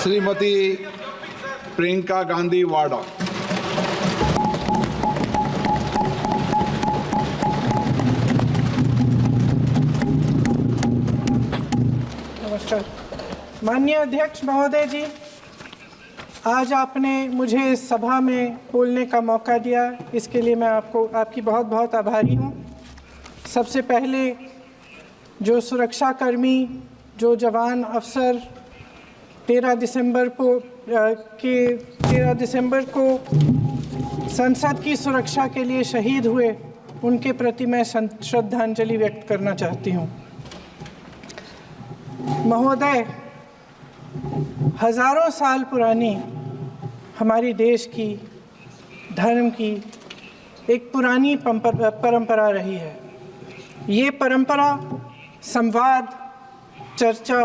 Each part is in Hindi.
श्रीमती प्रियंका गांधी वाड़ा। नमस्कार। माननीय अध्यक्ष महोदय जी, आज आपने मुझे इस सभा में बोलने का मौका दिया, इसके लिए मैं आपकी बहुत बहुत आभारी हूँ। सबसे पहले जो सुरक्षाकर्मी, जो जवान अफसर 13 दिसंबर को संसद की सुरक्षा के लिए शहीद हुए, उनके प्रति मैं श्रद्धांजलि व्यक्त करना चाहती हूँ। महोदय, हजारों साल पुरानी हमारी देश की, धर्म की एक पुरानी परंपरा रही है। ये परंपरा संवाद, चर्चा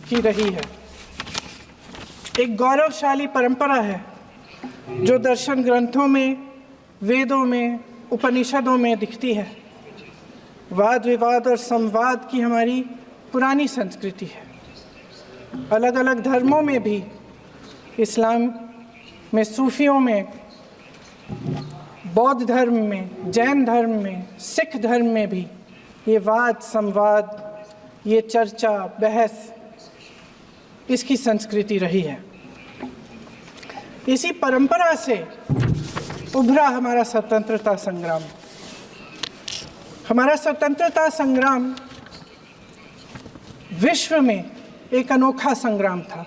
की रही है। एक गौरवशाली परंपरा है जो दर्शन ग्रंथों में, वेदों में, उपनिषदों में दिखती है। वाद विवाद और संवाद की हमारी पुरानी संस्कृति है। अलग अलग धर्मों में भी, इस्लाम में, सूफियों में, बौद्ध धर्म में, जैन धर्म में, सिख धर्म में भी ये वाद संवाद, ये चर्चा बहस, इसकी संस्कृति रही है। इसी परंपरा से उभरा हमारा स्वतंत्रता संग्राम। हमारा स्वतंत्रता संग्राम विश्व में एक अनोखा संग्राम था,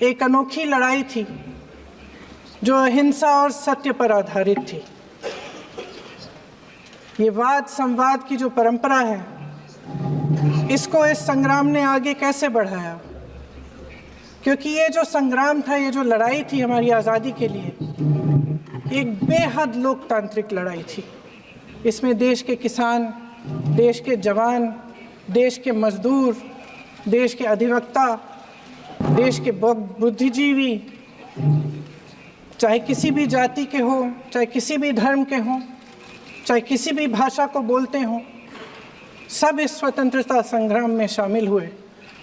एक अनोखी लड़ाई थी जो अहिंसा और सत्य पर आधारित थी। ये वाद संवाद की जो परंपरा है, इसको इस संग्राम ने आगे कैसे बढ़ाया? क्योंकि ये जो संग्राम था, ये जो लड़ाई थी हमारी आज़ादी के लिए, एक बेहद लोकतांत्रिक लड़ाई थी। इसमें देश के किसान, देश के जवान, देश के मजदूर, देश के अधिवक्ता, देश के बुद्धिजीवी, चाहे किसी भी जाति के हों, चाहे किसी भी धर्म के हों, चाहे किसी भी भाषा को बोलते हों, सब इस स्वतंत्रता संग्राम में शामिल हुए।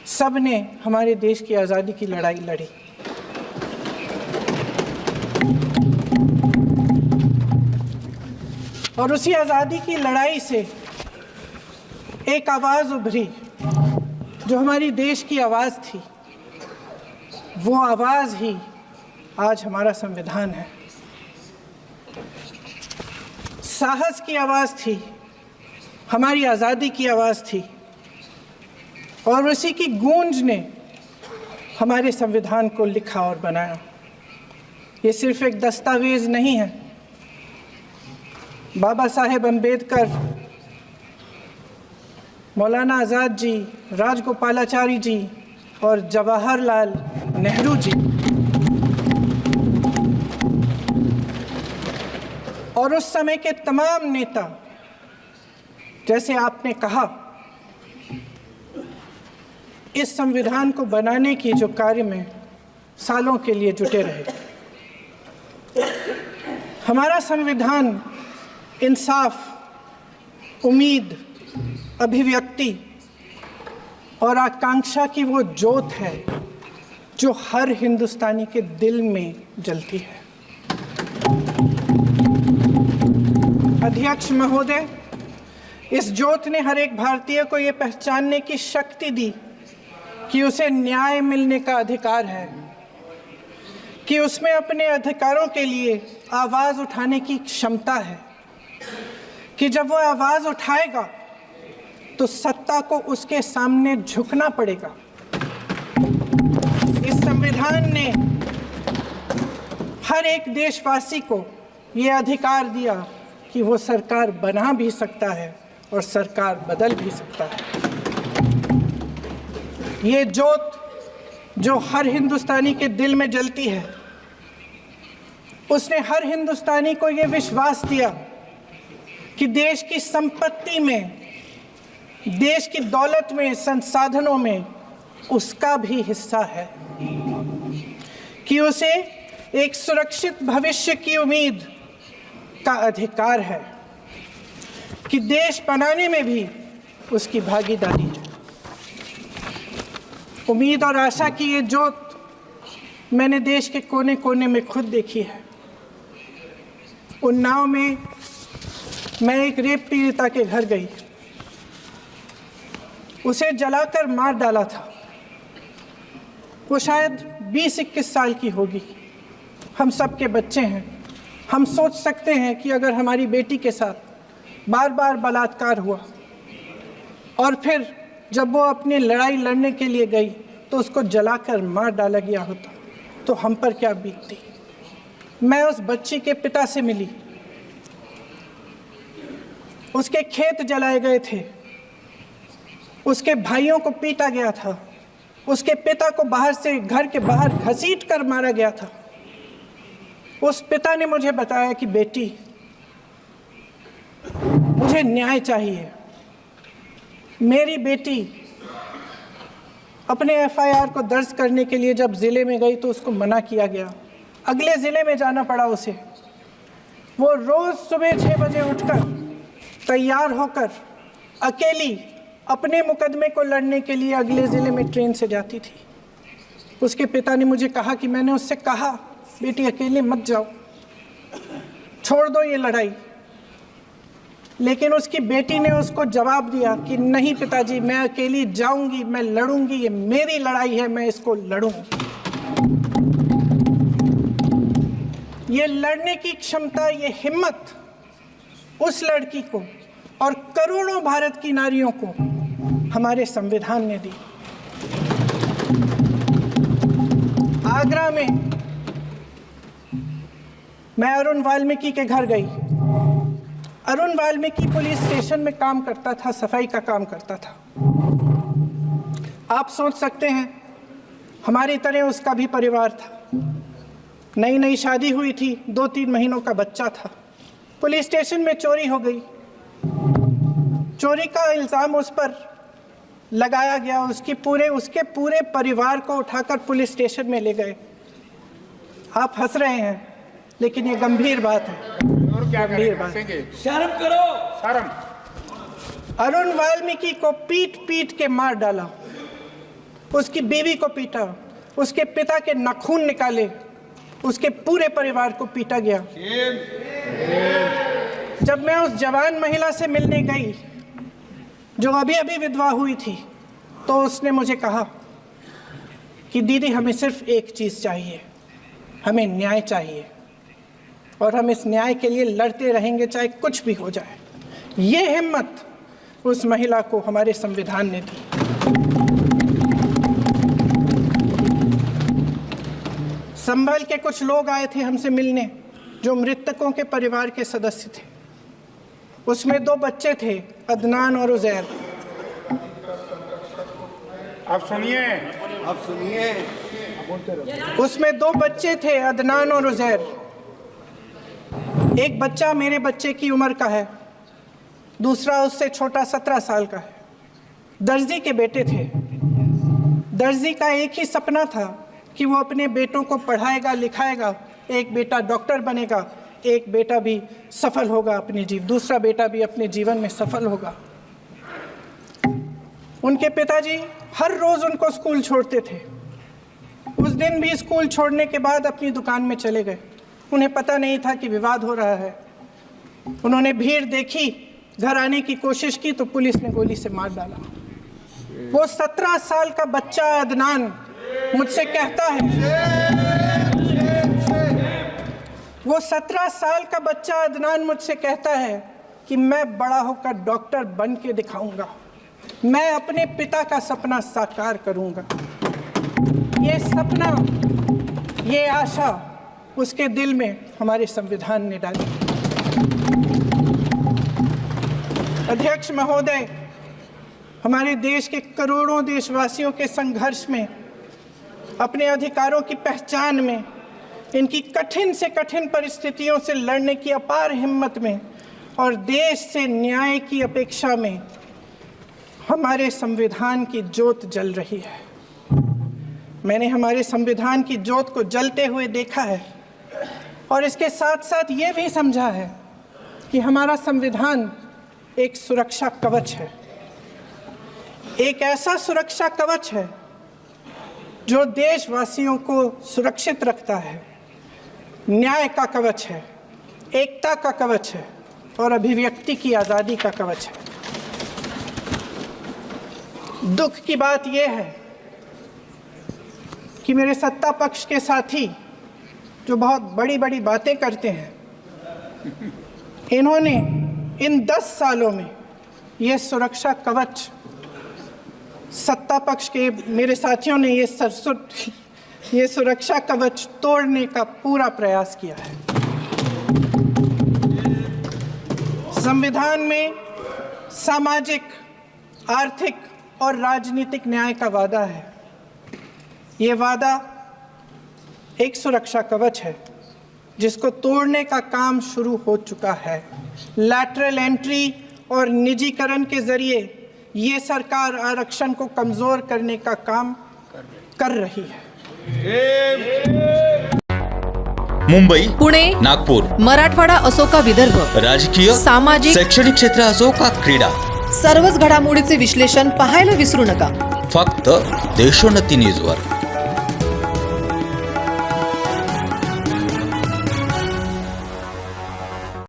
सब ने हमारे देश की आज़ादी की लड़ाई लड़ी। और उसी आज़ादी की लड़ाई से एक आवाज़ उभरी जो हमारी देश की आवाज़ थी। वो आवाज़ ही आज हमारा संविधान है। साहस की आवाज़ थी, हमारी आज़ादी की आवाज़ थी, और उसी की गूंज ने हमारे संविधान को लिखा और बनाया। ये सिर्फ एक दस्तावेज नहीं है। बाबा साहेब अम्बेडकर, मौलाना आज़ाद जी, राजगोपालाचारी जी और जवाहरलाल नेहरू जी और उस समय के तमाम नेता, जैसे आपने कहा, इस संविधान को बनाने की जो कार्य में सालों के लिए जुटे रहे। हमारा संविधान इंसाफ, उम्मीद, अभिव्यक्ति और आकांक्षा की वो ज्योत है जो हर हिंदुस्तानी के दिल में जलती है। अध्यक्ष महोदय, इस ज्योत ने हर एक भारतीय को ये पहचानने की शक्ति दी कि उसे न्याय मिलने का अधिकार है, कि उसमें अपने अधिकारों के लिए आवाज़ उठाने की क्षमता है, कि जब वो आवाज़ उठाएगा तो सत्ता को उसके सामने झुकना पड़ेगा। इस संविधान ने हर एक देशवासी को ये अधिकार दिया कि वो सरकार बना भी सकता है और सरकार बदल भी सकता है। ये ज्योत जो हर हिंदुस्तानी के दिल में जलती है, उसने हर हिंदुस्तानी को ये विश्वास दिया कि देश की संपत्ति में, देश की दौलत में, संसाधनों में उसका भी हिस्सा है, कि उसे एक सुरक्षित भविष्य की उम्मीद का अधिकार है, कि देश बनाने में भी उसकी भागीदारी है। उम्मीद और आशा की ये जोत मैंने देश के कोने कोने में खुद देखी है। उन्नाव में मैं एक रेप पीड़िता के घर गई, उसे जलाकर मार डाला था। वो शायद 20-21 साल की होगी। हम सबके बच्चे हैं। हम सोच सकते हैं कि अगर हमारी बेटी के साथ बार बार बलात्कार हुआ और फिर जब वो अपनी लड़ाई लड़ने के लिए गई तो उसको जलाकर मार डाला गया होता तो हम पर क्या बीतती। मैं उस बच्ची के पिता से मिली। उसके खेत जलाए गए थे, उसके भाइयों को पीटा गया था, उसके पिता को बाहर से घर के बाहर घसीट कर मारा गया था। उस पिता ने मुझे बताया कि बेटी, मुझे न्याय चाहिए। मेरी बेटी अपने एफआईआर को दर्ज करने के लिए जब ज़िले में गई तो उसको मना किया गया। अगले ज़िले में जाना पड़ा उसे। वो रोज़ सुबह 6 बजे उठकर तैयार होकर अकेली अपने मुकदमे को लड़ने के लिए अगले ज़िले में ट्रेन से जाती थी। उसके पिता ने मुझे कहा कि मैंने उससे कहा, बेटी अकेले मत जाओ, छोड़ दो ये लड़ाई। लेकिन उसकी बेटी ने उसको जवाब दिया कि नहीं पिताजी, मैं अकेली जाऊंगी, मैं लड़ूंगी, ये मेरी लड़ाई है, मैं इसको लड़ूंगी। ये लड़ने की क्षमता, ये हिम्मत उस लड़की को और करोड़ों भारत की नारियों को हमारे संविधान ने दी। आगरा में मैं अरुण वाल्मीकि के घर गई। अरुण वाल्मीकि पुलिस स्टेशन में काम करता था, सफाई का काम करता था। आप सोच सकते हैं हमारी तरह उसका भी परिवार था। नई नई शादी हुई थी, 2-3 महीनों का बच्चा था। पुलिस स्टेशन में चोरी हो गई। चोरी का इल्ज़ाम उस पर लगाया गया। उसके पूरे परिवार को उठाकर पुलिस स्टेशन में ले गए। आप हंस रहे हैं, लेकिन ये गंभीर बात है। और क्या गंभीर बात। शर्म करो, शर्म। अरुण वाल्मीकि को पीट पीट के मार डाला, उसकी बीवी को पीटा, उसके पिता के नाखून निकाले, उसके पूरे परिवार को पीटा गया। जब मैं उस जवान महिला से मिलने गई जो अभी अभी विधवा हुई थी, तो उसने मुझे कहा कि दीदी, हमें सिर्फ एक चीज़ चाहिए, हमें न्याय चाहिए और हम इस न्याय के लिए लड़ते रहेंगे, चाहे कुछ भी हो जाए। ये हिम्मत उस महिला को हमारे संविधान ने दी। संभल के कुछ लोग आए थे हमसे मिलने जो मृतकों के परिवार के सदस्य थे। उसमें 2 बच्चे थे, अदनान और उजैर। आप सुनिए। उसमें 2 बच्चे थे, अदनान और उजैर। एक बच्चा मेरे बच्चे की उम्र का है, दूसरा उससे छोटा 17 साल का है। दर्जी के बेटे थे। दर्जी का एक ही सपना था कि वो अपने बेटों को पढ़ाएगा लिखाएगा। एक बेटा डॉक्टर बनेगा, एक बेटा भी सफल होगा अपने दूसरा बेटा भी अपने जीवन में सफल होगा। उनके पिताजी हर रोज़ उनको स्कूल छोड़ते थे। उस दिन भी स्कूल छोड़ने के बाद अपनी दुकान में चले गए। उन्हें पता नहीं था कि विवाद हो रहा है। उन्होंने भीड़ देखी, घर आने की कोशिश की तो पुलिस ने गोली से मार डाला। वो 17 साल का बच्चा अदनान मुझसे कहता है, वो 17 साल का बच्चा अदनान मुझसे कहता है कि मैं बड़ा होकर डॉक्टर बन के दिखाऊंगा, मैं अपने पिता का सपना साकार करूंगा। ये सपना, ये आशा उसके दिल में हमारे संविधान ने डाली। अध्यक्ष महोदय, हमारे देश के करोड़ों देशवासियों के संघर्ष में, अपने अधिकारों की पहचान में, इनकी कठिन से कठिन परिस्थितियों से लड़ने की अपार हिम्मत में और देश से न्याय की अपेक्षा में हमारे संविधान की ज्योत जल रही है। मैंने हमारे संविधान की ज्योत को जलते हुए देखा है और इसके साथ साथ ये भी समझा है कि हमारा संविधान एक सुरक्षा कवच है। एक ऐसा सुरक्षा कवच है जो देशवासियों को सुरक्षित रखता है, न्याय का कवच है, एकता का कवच है और अभिव्यक्ति की आज़ादी का कवच है। दुख की बात यह है कि मेरे सत्ता पक्ष के साथी जो बहुत बड़ी बड़ी बातें करते हैं, इन्होंने इन 10 सालों में ये सुरक्षा कवच, सत्ता पक्ष के मेरे साथियों ने ये सुरक्षा कवच तोड़ने का पूरा प्रयास किया है। संविधान में सामाजिक, आर्थिक और राजनीतिक न्याय का वादा है। ये वादा एक सुरक्षा कवच है जिसको तोड़ने का काम शुरू हो चुका है। लैटरल एंट्री और निजीकरण के जरिए ये सरकार आरक्षण को कमजोर करने का काम कर रही है। मुंबई, पुणे, नागपूर, मराठवाडा असो का विदर्भ, राजकीय, सामाजिक, शैक्षणिक क्षेत्र असो का क्रीडा, सर्वच घडामोडीचे विश्लेषण पाहायला विसरू नका. फक्त देशोन्नती न्यूजवर.